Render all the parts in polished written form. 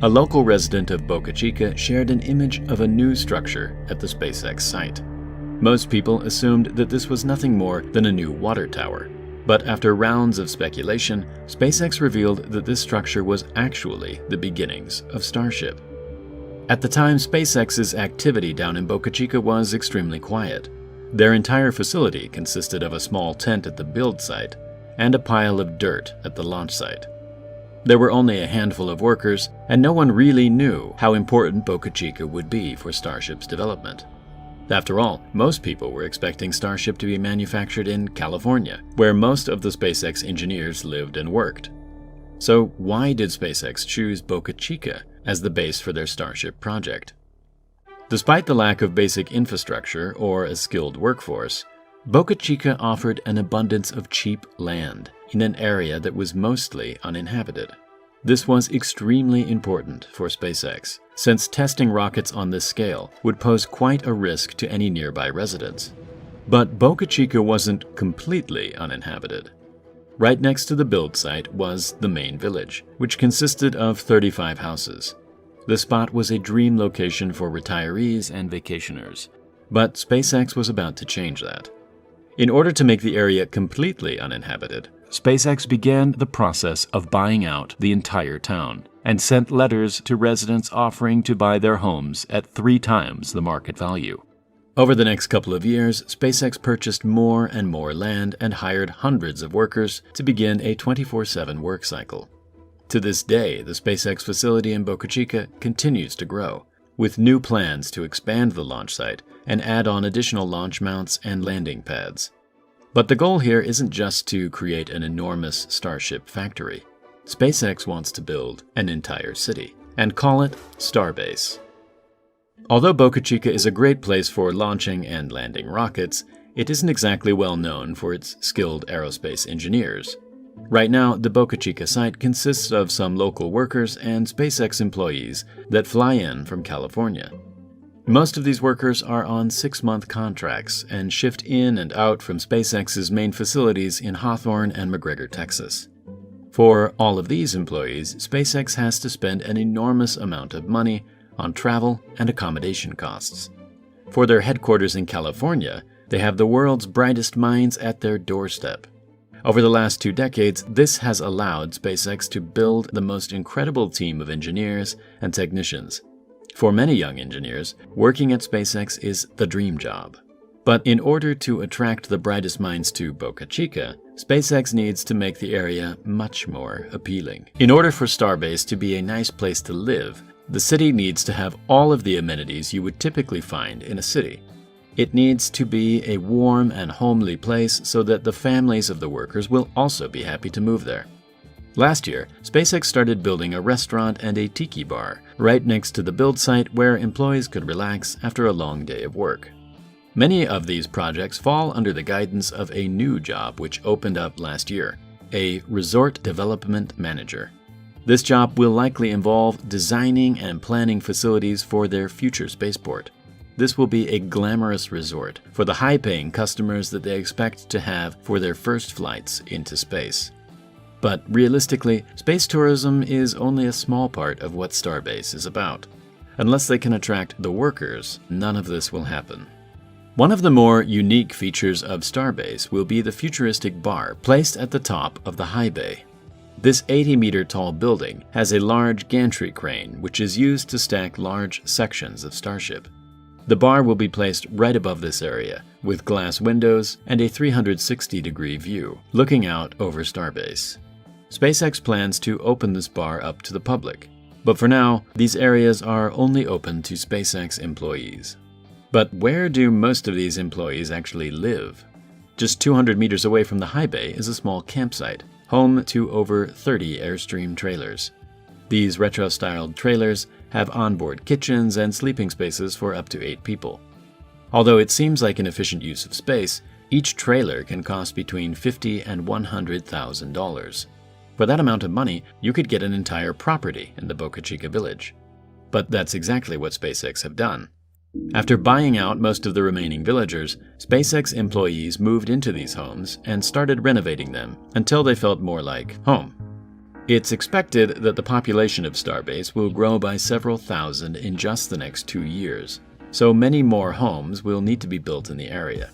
A local resident of Boca Chica shared an image of a new structure at the SpaceX site. Most people assumed that this was nothing more than a new water tower. But after rounds of speculation, SpaceX revealed that this structure was actually the beginnings of Starship. At the time, SpaceX's activity down in Boca Chica was extremely quiet. Their entire facility consisted of a small tent at the build site and a pile of dirt at the launch site. There were only a handful of workers, and no one really knew how important Boca Chica would be for Starship's development. After all, most people were expecting Starship to be manufactured in California, where most of the SpaceX engineers lived and worked. So why did SpaceX choose Boca Chica as the base for their Starship project? Despite the lack of basic infrastructure or a skilled workforce, Boca Chica offered an abundance of cheap land in an area that was mostly uninhabited. This was extremely important for SpaceX, since testing rockets on this scale would pose quite a risk to any nearby residents. But Boca Chica wasn't completely uninhabited. Right next to the build site was the main village, which consisted of 35 houses. The spot was a dream location for retirees and vacationers, but SpaceX was about to change that. In order to make the area completely uninhabited, SpaceX began the process of buying out the entire town and sent letters to residents offering to buy their homes at 3 times the market value. Over the next couple of years, SpaceX purchased more and more land and hired hundreds of workers to begin a 24/7 work cycle. To this day, the SpaceX facility in Boca Chica continues to grow, with new plans to expand the launch site and add on additional launch mounts and landing pads. But the goal here isn't just to create an enormous Starship factory. SpaceX wants to build an entire city and call it Starbase. Although Boca Chica is a great place for launching and landing rockets, it isn't exactly well known for its skilled aerospace engineers. Right now, the Boca Chica site consists of some local workers and SpaceX employees that fly in from California. Most of these workers are on 6-month contracts and shift in and out from SpaceX's main facilities in Hawthorne and McGregor, Texas. For all of these employees, SpaceX has to spend an enormous amount of money on travel and accommodation costs. For their headquarters in California, they have the world's brightest minds at their doorstep. Over the last 2 decades, this has allowed SpaceX to build the most incredible team of engineers and technicians. For many young engineers, working at SpaceX is the dream job. But in order to attract the brightest minds to Boca Chica, SpaceX needs to make the area much more appealing. In order for Starbase to be a nice place to live, the city needs to have all of the amenities you would typically find in a city. It needs to be a warm and homely place so that the families of the workers will also be happy to move there. Last year, SpaceX started building a restaurant and a tiki bar right next to the build site where employees could relax after a long day of work. Many of these projects fall under the guidance of a new job which opened up last year, a resort development manager. This job will likely involve designing and planning facilities for their future spaceport. This will be a glamorous resort for the high-paying customers that they expect to have for their first flights into space. But realistically, space tourism is only a small part of what Starbase is about. Unless they can attract the workers, none of this will happen. One of the more unique features of Starbase will be the futuristic bar placed at the top of the high bay. This 80-meter tall building has a large gantry crane which is used to stack large sections of Starship. The bar will be placed right above this area, with glass windows and a 360-degree view, looking out over Starbase. SpaceX plans to open this bar up to the public, but for now, these areas are only open to SpaceX employees. But where do most of these employees actually live? Just 200 meters away from the high bay is a small campsite, home to over 30 Airstream trailers. These retro-styled trailers have onboard kitchens and sleeping spaces for up to 8 people. Although it seems like an efficient use of space, each trailer can cost between $50,000 and $100,000. For that amount of money, you could get an entire property in the Boca Chica village. But that's exactly what SpaceX have done. After buying out most of the remaining villagers, SpaceX employees moved into these homes and started renovating them until they felt more like home. It's expected that the population of Starbase will grow by several thousand in just the next 2 years, so many more homes will need to be built in the area.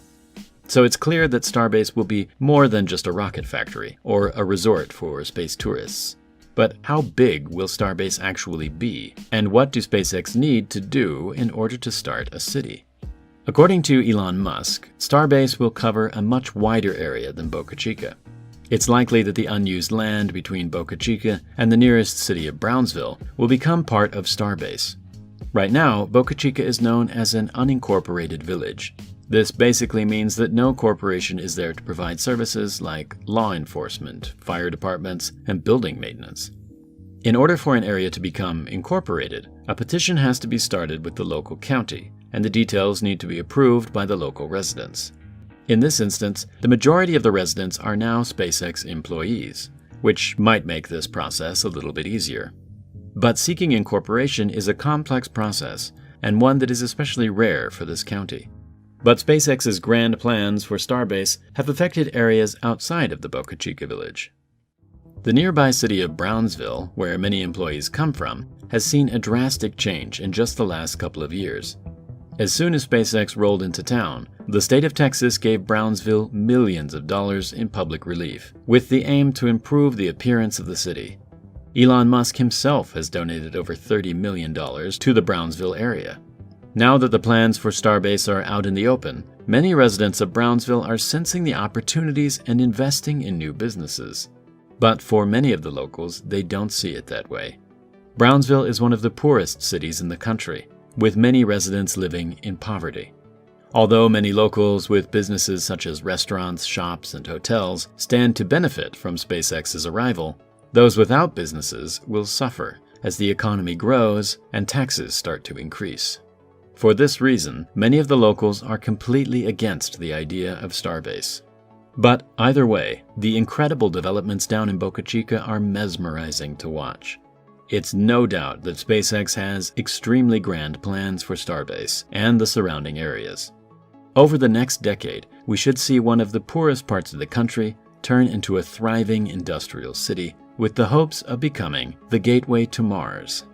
So it's clear that Starbase will be more than just a rocket factory or a resort for space tourists. But how big will Starbase actually be, and what do SpaceX need to do in order to start a city? According to Elon Musk, Starbase will cover a much wider area than Boca Chica. It's likely that the unused land between Boca Chica and the nearest city of Brownsville will become part of Starbase. Right now, Boca Chica is known as an unincorporated village. This basically means that no corporation is there to provide services like law enforcement, fire departments, and building maintenance. In order for an area to become incorporated, a petition has to be started with the local county, and the details need to be approved by the local residents. In this instance, the majority of the residents are now SpaceX employees, which might make this process a little bit easier. But seeking incorporation is a complex process, and one that is especially rare for this county. But SpaceX's grand plans for Starbase have affected areas outside of the Boca Chica village. The nearby city of Brownsville, where many employees come from, has seen a drastic change in just the last couple of years. As soon as SpaceX rolled into town, the state of Texas gave Brownsville millions of dollars in public relief, with the aim to improve the appearance of the city. Elon Musk himself has donated over $30 million to the Brownsville area. Now that the plans for Starbase are out in the open, many residents of Brownsville are sensing the opportunities and investing in new businesses. But for many of the locals, they don't see it that way. Brownsville is one of the poorest cities in the country, with many residents living in poverty. Although many locals with businesses such as restaurants, shops, and hotels stand to benefit from SpaceX's arrival, those without businesses will suffer as the economy grows and taxes start to increase. For this reason, many of the locals are completely against the idea of Starbase. But either way, the incredible developments down in Boca Chica are mesmerizing to watch. It's no doubt that SpaceX has extremely grand plans for Starbase and the surrounding areas. Over the next decade, we should see one of the poorest parts of the country turn into a thriving industrial city with the hopes of becoming the gateway to Mars.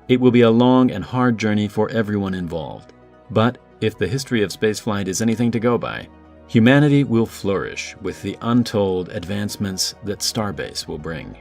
It will be a long and hard journey for everyone involved. But if the history of spaceflight is anything to go by, humanity will flourish with the untold advancements that Starbase will bring.